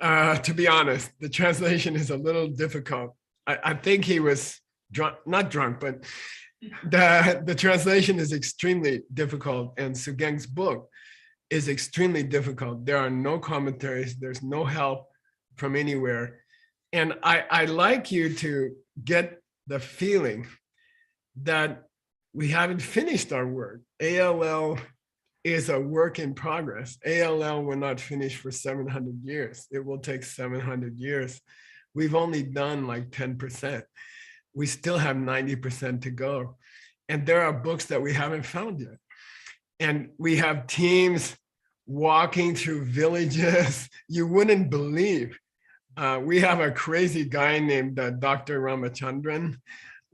To be honest, the translation is a little difficult. I think he was drunk, not drunk, but the translation is extremely difficult, and Xuanzang's book is extremely difficult. There are no commentaries, there's no help from anywhere. And I like you to get the feeling that we haven't finished our work. ALL is a work in progress. ALL will not finish for 700 years. It will take 700 years. We've only done like 10%. We still have 90% to go. And there are books that we haven't found yet. And we have teams walking through villages you wouldn't believe. We have a crazy guy named Dr. Ramachandran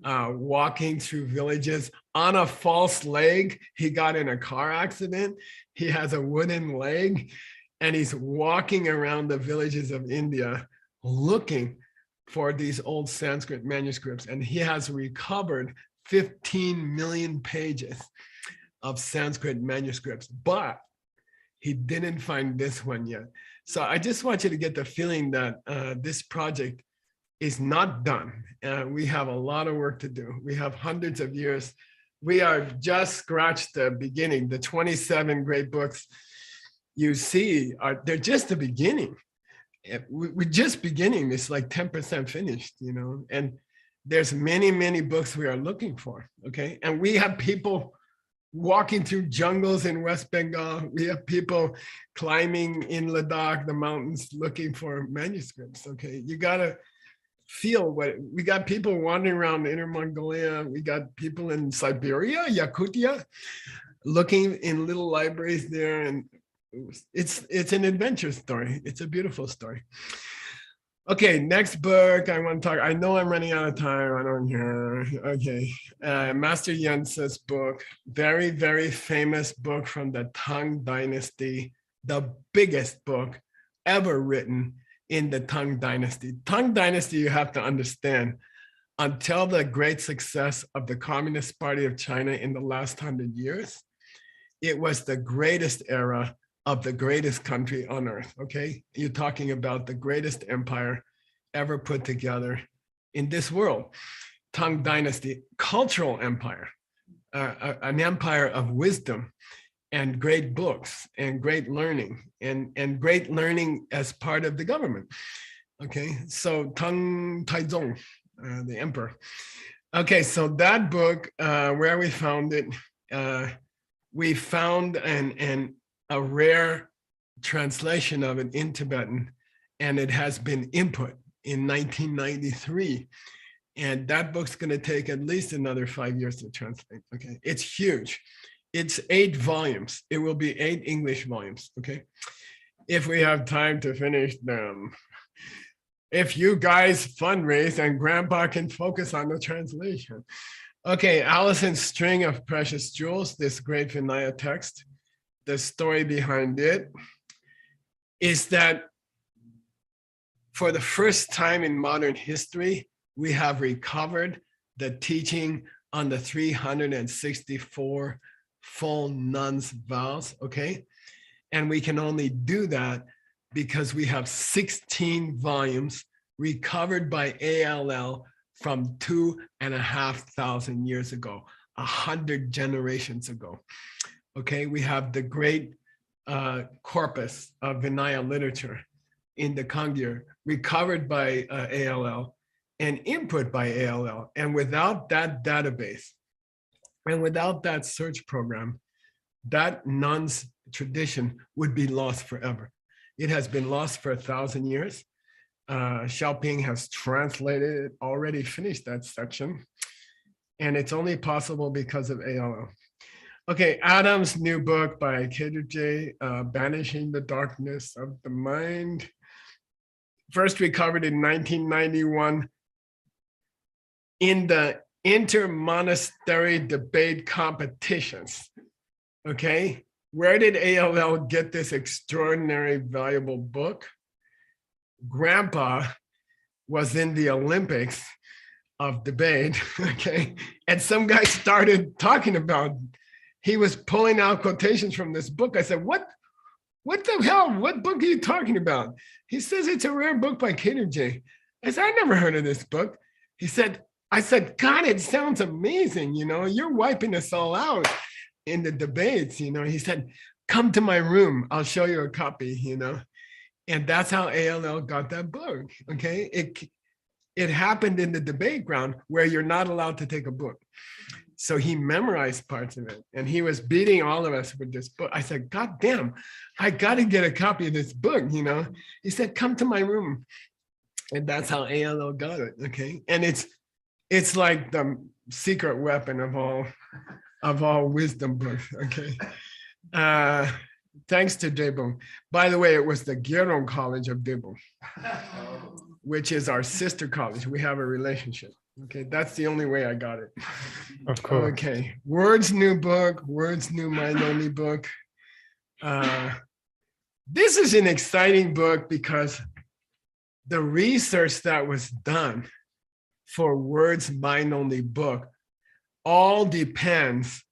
walking through villages on a false leg. He got in a car accident. He has a wooden leg, and he's walking around the villages of India looking for these old Sanskrit manuscripts. And he has recovered 15 million pages of Sanskrit manuscripts, but he didn't find this one yet. So I just want you to get the feeling that this project is not done. We have a lot of work to do. We have hundreds of years. We are just scratched the beginning. The 27 great books you see they're just the beginning. We're just beginning. It's like 10% finished, you know, and there's many, many books we are looking for, okay? And we have people walking through jungles in West Bengal. We have people climbing in Ladakh, the mountains, looking for manuscripts, okay? You gotta feel what, we got people wandering around Inner Mongolia. We got people in Siberia, Yakutia, looking in little libraries there. And it's an adventure story. It's a beautiful story. Okay, next book I want to talk. I know I'm running out of time. I don't care. Okay, Master Yensa's book, very, very famous book from the Tang Dynasty, the biggest book ever written in the Tang Dynasty. Tang Dynasty, you have to understand, until the great success of the Communist Party of China in the last 100 years, it was the greatest era of the greatest country on earth, okay? You're talking about the greatest empire ever put together in this world. Tang Dynasty, cultural empire, an empire of wisdom and great books and great learning and great learning as part of the government, okay? So Tang Taizong, the emperor. Okay, so that book, where we found it, we found a rare translation of it in Tibetan, and it has been input in 1993. And that book's gonna take at least another 5 years to translate, okay? It's huge. It's 8 volumes. It will be 8 English volumes, okay? If we have time to finish them. If you guys fundraise and Grandpa can focus on the translation. Okay, Allison's String of Precious Jewels, this great Vinaya text. The story behind it is that for the first time in modern history, we have recovered the teaching on the 364 full nuns' vows, okay? And we can only do that because we have 16 volumes recovered by ALL from 2,500 years ago, 100 generations ago. Okay, we have the great corpus of Vinaya literature in the Kangyur, recovered by ALL and input by ALL. And without that database and without that search program, that nun's tradition would be lost forever. It has been lost for 1,000 years. Xiaoping has translated it, already finished that section. And it's only possible because of ALL. Okay, Adam's new book by Keduje, Banishing the Darkness of the Mind. First recovered in 1991 in the inter-monastery debate competitions. Okay, where did ALL get this extraordinary valuable book? Grandpa was in the Olympics of debate, okay? And some guy started talking about, he was pulling out quotations from this book. I said, what what the hell? What book are you talking about? He says, it's a rare book by Kater J. I said, I never heard of this book. He said, I said, God, it sounds amazing. You know, you're wiping us all out in the debates. You know, he said, come to my room. I'll show you a copy, you know. And that's how ALL got that book. Okay. It happened in the debate ground where you're not allowed to take a book. So he memorized parts of it and he was beating all of us with this book. I said, God damn, I got to get a copy of this book, you know. He said, come to my room. And that's how ALL got it. Okay. And it's like the secret weapon of all wisdom books. Okay. Thanks to Debo. By the way, it was the Gyerong College of Debo, which is our sister college. We have a relationship. Okay, that's the only way I got it. Of course. Okay, Words New book, Words New Mind Only book. This is an exciting book because the research that was done for Words Mind Only book all depends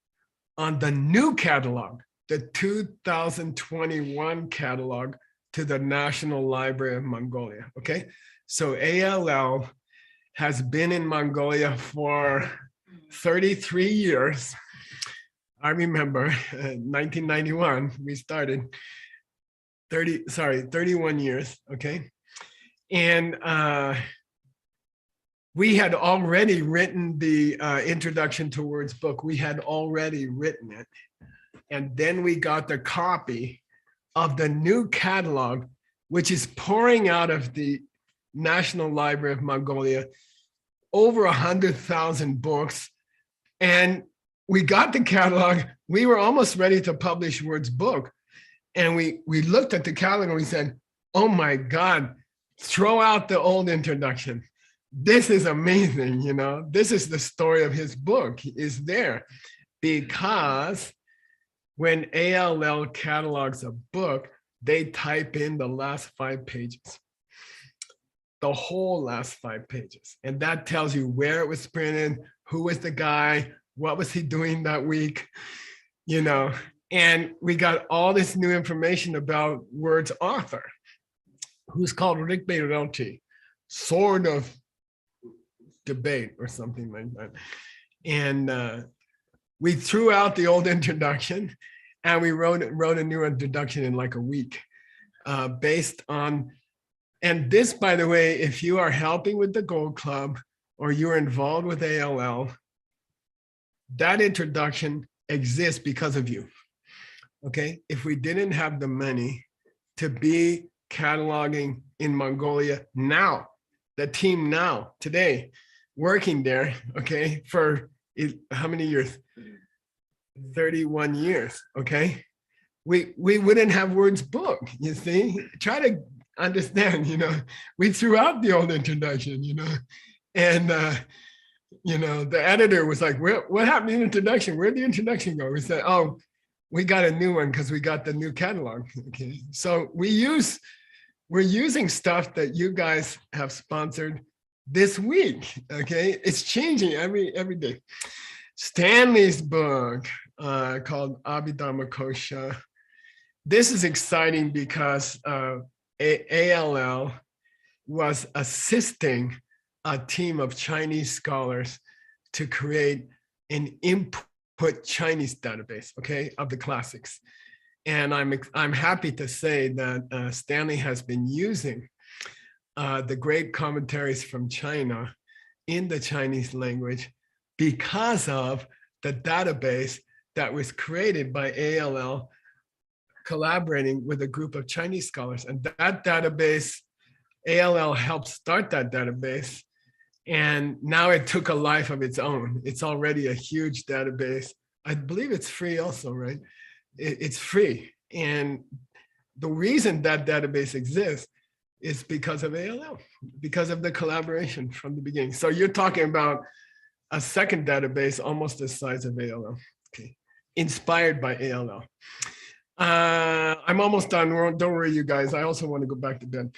on the new catalog, the 2021 catalog to the National Library of Mongolia, okay? So ALL has been in Mongolia for 33 years. I remember 1991, we started 31 years, okay? And we had already written the Introduction to Words book. We had already written it. And then we got the copy of the new catalog, which is pouring out of the National Library of Mongolia, over 100,000 books. And we got the catalog. We were almost ready to publish Words book. And we looked at the catalog and we said, oh my God, throw out the old introduction. This is amazing, you know. This is the story of his book is there because when ALL catalogs a book, they type in the last 5 pages, the whole last 5 pages. And that tells you where it was printed, who was the guy, what was he doing that week, you know. And we got all this new information about Words' author, who's called Rick Beirelti, Sword of Debate or something like that. And we threw out the old introduction and we wrote a new introduction in like a week based on, and this, by the way, if you are helping with the Gold Club or you're involved with ALL, that introduction exists because of you, okay? If we didn't have the money to be cataloging in Mongolia now, the team now, today, working there, okay, for how many years? 31 years, okay? We wouldn't have Words book, you see? Try to understand, you know, we threw out the old introduction, you know, and, you know, the editor was like, what happened to the introduction? Where'd the introduction go? We said, oh, we got a new one because we got the new catalog, okay? So we're using stuff that you guys have sponsored this week, okay? It's changing every day. Stanley's book called Abhidharma Kosha. This is exciting because ALL was assisting a team of Chinese scholars to create an input Chinese database, okay, of the classics. And I'm happy to say that Stanley has been using the great commentaries from China in the Chinese language because of the database that was created by ALL collaborating with a group of Chinese scholars. And that database, ALL helped start that database. And now it took a life of its own. It's already a huge database. I believe it's free also, right? It's free. And the reason that database exists is because of ALL, because of the collaboration from the beginning. So you're talking about a second database almost the size of ALL, okay, inspired by ALL. I'm almost done. Don't worry, you guys. I also want to go back to bed.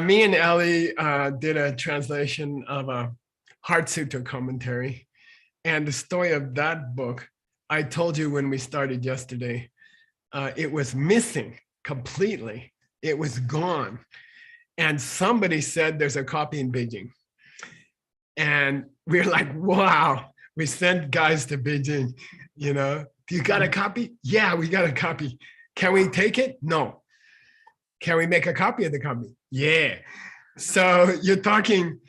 Me and Ellie did a translation of a Heart Sutra commentary. And the story of that book, I told you when we started yesterday, it was missing completely. It was gone. And somebody said there's a copy in Beijing. And we're like, wow, we sent guys to Beijing, you know, do you got a copy? Yeah, we got a copy. Can we take it? No. Can we make a copy of the copy? Yeah. So you're talking,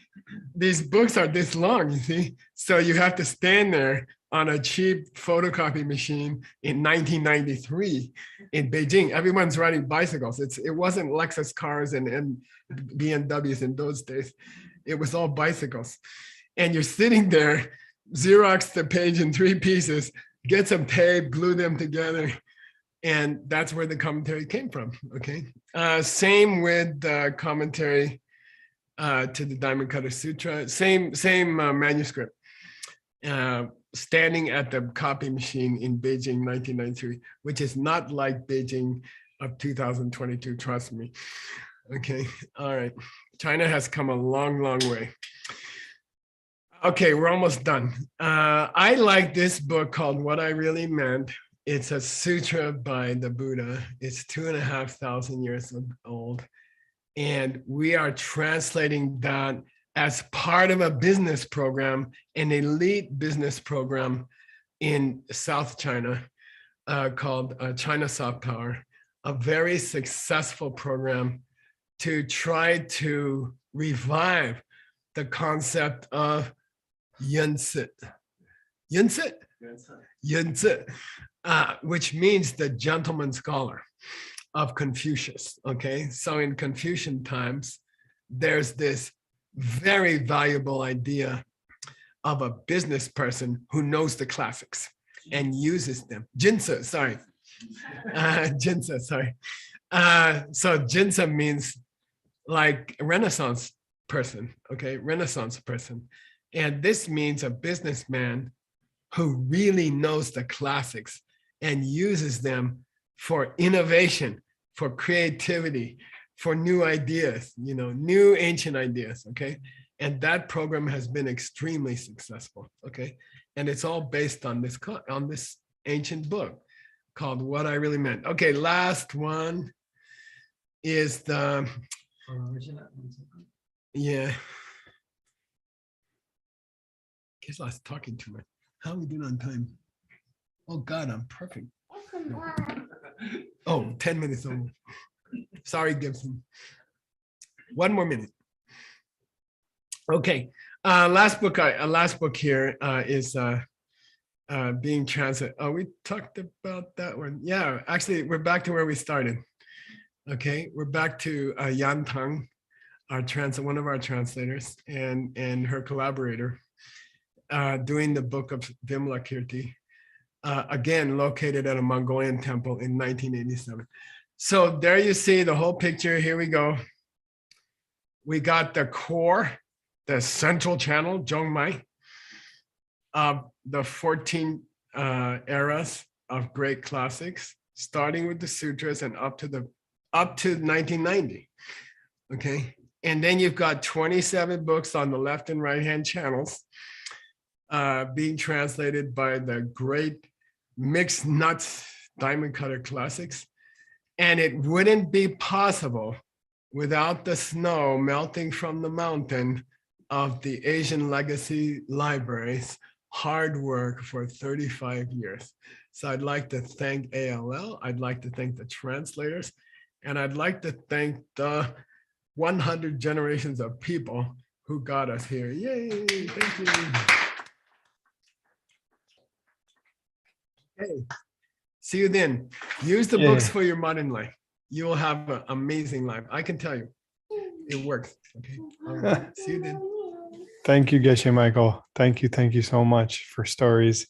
these books are this long, you see? So you have to stand there on a cheap photocopy machine in 1993 in Beijing. Everyone's riding bicycles. It wasn't Lexus cars and BMWs in those days. It was all bicycles. And you're sitting there, Xerox the page in 3 pieces, get some tape, glue them together. And that's where the commentary came from, okay? Same with the commentary to the Diamond Cutter Sutra, same manuscript. Standing at the copy machine in Beijing, 1993, which is not like Beijing of 2022, trust me. Okay, all right. China has come a long, long way. Okay, we're almost done. I like this book called What I Really Meant. It's a sutra by the Buddha. It's 2,500 years old. And we are translating that as part of a business program, an elite business program in South China called China Soft Power, a very successful program to try to revive the concept of Yunzi. Yunzi? Yunzi, which means the gentleman scholar of Confucius, okay? So in Confucian times, there's this very valuable idea of a business person who knows the classics and uses them. Jinsa, sorry. Jinsa, sorry. So Jinsa means like a Renaissance person, okay? Renaissance person. And this means a businessman who really knows the classics and uses them for innovation, for creativity, for new ideas, you know, new ancient ideas, okay? And that program has been extremely successful, okay? And it's all based on this ancient book called What I Really Meant. Okay, last one is the, yeah. Guess I was talking too much. How are we doing on time? Oh God, I'm perfect. No. Oh, 10 minutes over. Sorry, Gibson. 1 more minute. Okay, last book here is being translated. Oh, we talked about that one. Yeah, actually, we're back to where we started. Okay, we're back to Yan Tang, one of our translators, and her collaborator, doing the book of Mlakirti, again located at a Mongolian temple in 1987. So there you see the whole picture. Here we go. We got the core, the central channel, Zhongmai, of the 14 eras of great classics, starting with the sutras and up to 1990. Okay, and then you've got 27 books on the left and right hand channels, being translated by the great mixed nuts diamond cutter classics. And it wouldn't be possible without the snow melting from the mountain of the Asian Legacy Libraries, hard work for 35 years. So I'd like to thank ALL, I'd like to thank the translators, and I'd like to thank the 100 generations of people who got us here. Yay, thank you. Hey, see you then. Use the books for your modern life. You will have an amazing life. I can tell you, it works. Okay. All right. See you then. Thank you, Geshe Michael. Thank you so much for stories.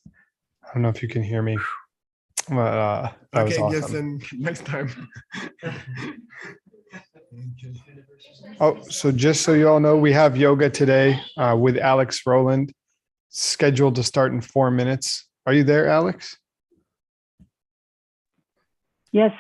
I don't know if you can hear me, but that was awesome. Gibson, next time. Oh, so just so you all know, we have yoga today with Alex Rowland, scheduled to start in 4 minutes. Are you there, Alex? Yes,